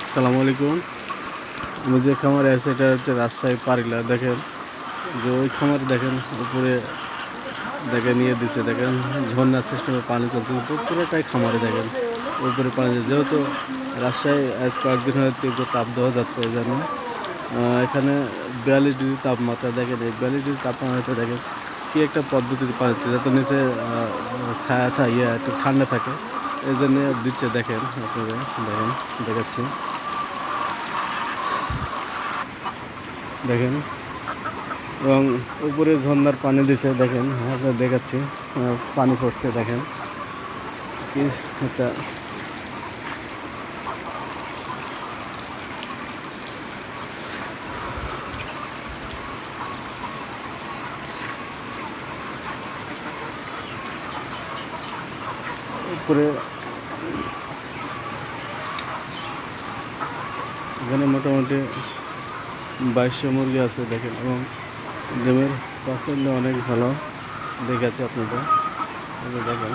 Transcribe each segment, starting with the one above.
আসসালামু আলাইকুম। আমি যে খামারে আছি এটা হচ্ছে রাজশাহী পারিলা। দেখেন যে ওই খামারে দেখেন উপরে দেখেন নিয়ে দিচ্ছে, দেখেন ঝর্ণার সিস্টেমে পানি চলছে পুরোটাই খামারে। দেখেন উপরে পানি যাচ্ছে, যেহেতু রাজশাহী আজ কয়েকদিন হয়ে তীব্র তাপ দেওয়া যাচ্ছে, এই জন্য এখানে 42 ডিগ্রি তাপমাত্রা। দেখেন এই 42 ডিগ্রি তাপমাত্রা দেখেন কি একটা পদ্ধতিতে পানি দিচ্ছে, যাতে নিচে ছায়া একটু ঠান্ডা থাকে, এই জন্য দিচ্ছে। দেখেন আপনারা দেখেন, দেখাচ্ছি দেখেন, এবং উপরে ঝর্ণার পানি দিছে। দেখেন আপনার দেখাচ্ছি, পানি পড়ছে। দেখেন কি একটা উপরে এখানে মোটামুটি 2200 মুরগি আছে। দেখেন, এবং ডিমের পছন্দ অনেক ভালো দেখাচ্ছে আপনাদের। দেখেন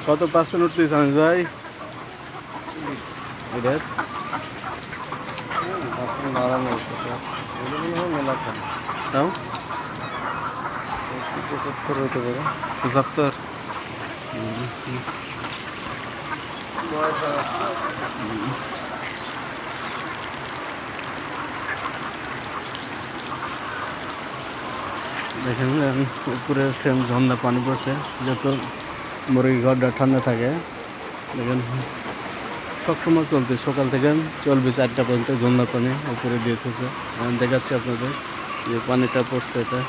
কত পার্সেন্ট উঠতেছে আমি ভাই এটা তাও 75 হতে পারে, 75। দেখেন উপরে ঝর্ণা পানি পড়ছে, যত মুরগি ঘরটা ঠান্ডা থাকে। দেখেন সবসময় চলতে, সকাল থেকে চলবে 4টা পর্যন্ত ঝর্ণা পানি উপরে দিয়ে থুছে। দেখাচ্ছি আপনাদের যে পানিটা পড়ছে এটা।